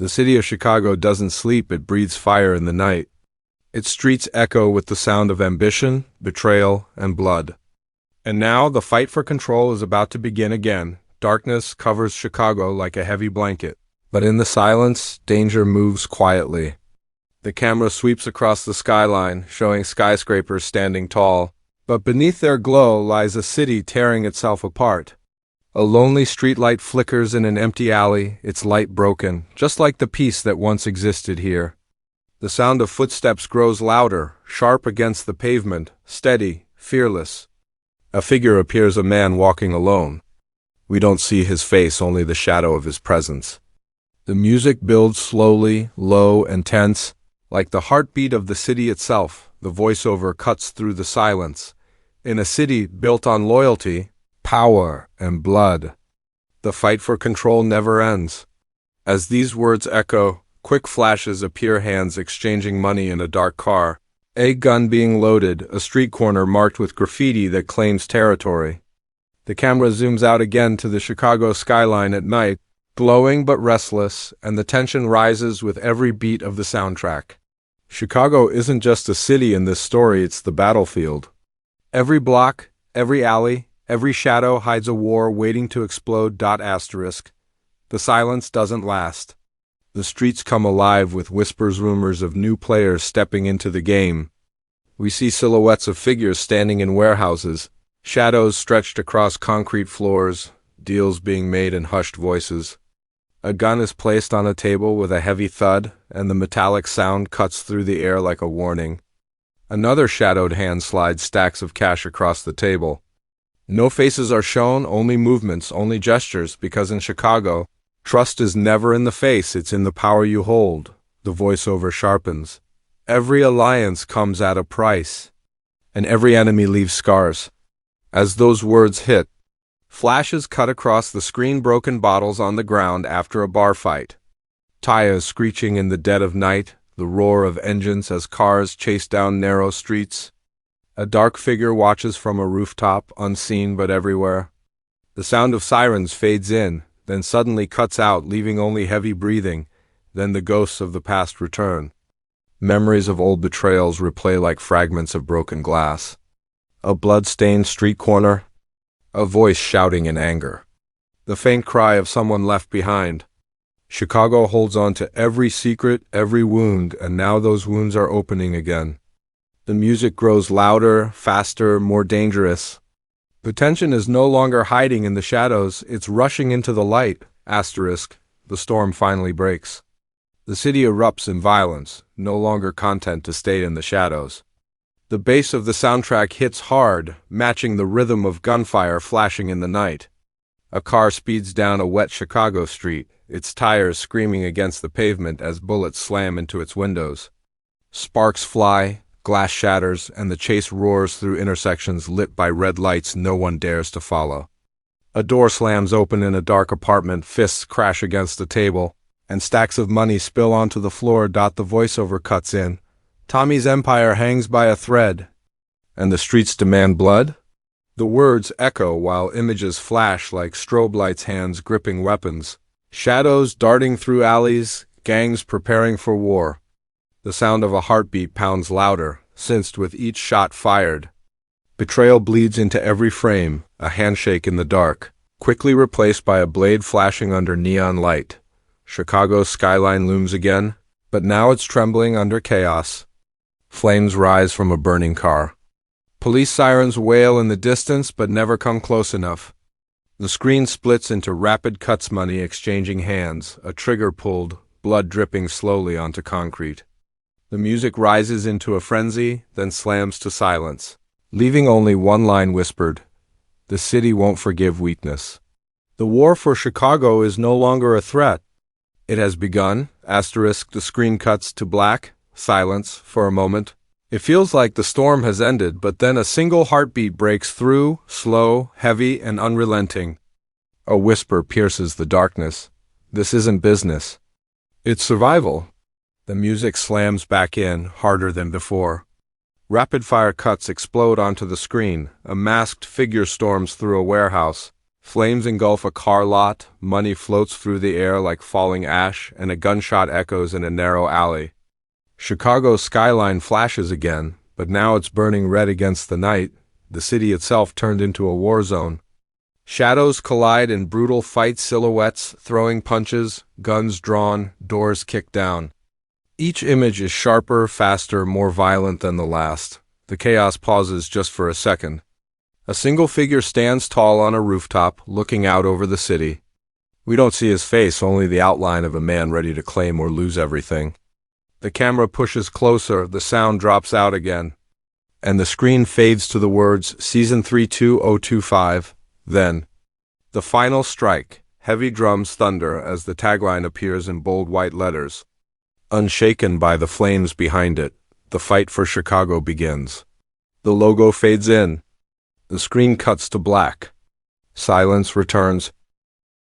The city of Chicago doesn't sleep, it breathes fire in the night. Its streets echo with the sound of ambition, betrayal, and blood. And now the fight for control is about to begin again. Darkness covers Chicago like a heavy blanket. But in the silence, danger moves quietly. The camera sweeps across the skyline, showing skyscrapers standing tall. But beneath their glow lies a city tearing itself apart. A lonely streetlight flickers in an empty alley, its light broken, just like the peace that once existed here. The sound of footsteps grows louder, sharp against the pavement, steady, fearless. A figure appears, a man walking alone. We don't see his face, only the shadow of his presence. The music builds slowly, low and tense, like the heartbeat of the city itself. The voiceover cuts through the silence. In a city built on loyalty, power, and blood, the fight for control never ends. As these words echo, quick flashes appear, hands exchanging money in a dark car, a gun being loaded, a street corner marked with graffiti that claims territory. The camera zooms out again to the Chicago skyline at night, glowing but restless, and the tension rises with every beat of the soundtrack. Chicago isn't just a city in this story, it's the battlefield. Every block, every alley, every shadow hides a war waiting to explode. The silence doesn't last. The streets come alive with whispers, rumors of new players stepping into the game. We see silhouettes of figures standing in warehouses, shadows stretched across concrete floors, deals being made in hushed voices. A gun is placed on a table with a heavy thud, and the metallic sound cuts through the air like a warning. Another shadowed hand slides stacks of cash across the table. No faces are shown, only movements, only gestures, because in Chicago, trust is never in the face, it's in the power you hold. The voiceover sharpens. Every alliance comes at a price, and every enemy leaves scars. As those words hit, flashes cut across the screen, broken bottles on the ground after a bar fight. Tires screeching in the dead of night, the roar of engines as cars chase down narrow streets. A dark figure watches from a rooftop, unseen but everywhere. The sound of sirens fades in, then suddenly cuts out, leaving only heavy breathing. Then the ghosts of the past return. Memories of old betrayals replay like fragments of broken glass. A blood-stained street corner. A voice shouting in anger. The faint cry of someone left behind. Chicago holds on to every secret, every wound, and now those wounds are opening again. The music grows louder, faster, more dangerous. The tension is no longer hiding in the shadows, it's rushing into the light. The storm finally breaks. The city erupts in violence, no longer content to stay in the shadows. The bass of the soundtrack hits hard, matching the rhythm of gunfire flashing in the night. A car speeds down a wet Chicago street, its tires screaming against the pavement as bullets slam into its windows. Sparks fly, glass shatters, and the chase roars through intersections lit by red lights no one dares to follow. A door slams open in a dark apartment, fists crash against the table, and stacks of money spill onto the floor. The voiceover cuts in. Tommy's empire hangs by a thread. And the streets demand blood? The words echo while images flash like strobe lights, hands gripping weapons. Shadows darting through alleys, gangs preparing for war. The sound of a heartbeat pounds louder, sensed with each shot fired. Betrayal bleeds into every frame, a handshake in the dark, quickly replaced by a blade flashing under neon light. Chicago's skyline looms again, but now it's trembling under chaos. Flames rise from a burning car. Police sirens wail in the distance but never come close enough. The screen splits into rapid cuts, money exchanging hands, a trigger pulled, blood dripping slowly onto concrete. The music rises into a frenzy, then slams to silence, leaving only one line whispered. The city won't forgive weakness. The war for Chicago is no longer a threat. It has begun. The screen cuts to black, silence for a moment. It feels like the storm has ended, but then a single heartbeat breaks through, slow, heavy, and unrelenting. A whisper pierces the darkness. This isn't business. It's survival. The music slams back in, harder than before. Rapid-fire cuts explode onto the screen. A masked figure storms through a warehouse. Flames engulf a car lot, money floats through the air like falling ash, and a gunshot echoes in a narrow alley. Chicago's skyline flashes again, but now it's burning red against the night, the city itself turned into a war zone. Shadows collide in brutal fight silhouettes, throwing punches, guns drawn, doors kicked down. Each image is sharper, faster, more violent than the last. The chaos pauses just for a second. A single figure stands tall on a rooftop, looking out over the city. We don't see his face, only the outline of a man ready to claim or lose everything. The camera pushes closer, the sound drops out again, and the screen fades to the words, Season 3 2025, then. The final strike, heavy drums thunder as the tagline appears in bold white letters. Unshaken by the flames behind it, the fight for Chicago begins. The logo fades in. The screen cuts to black. Silence returns,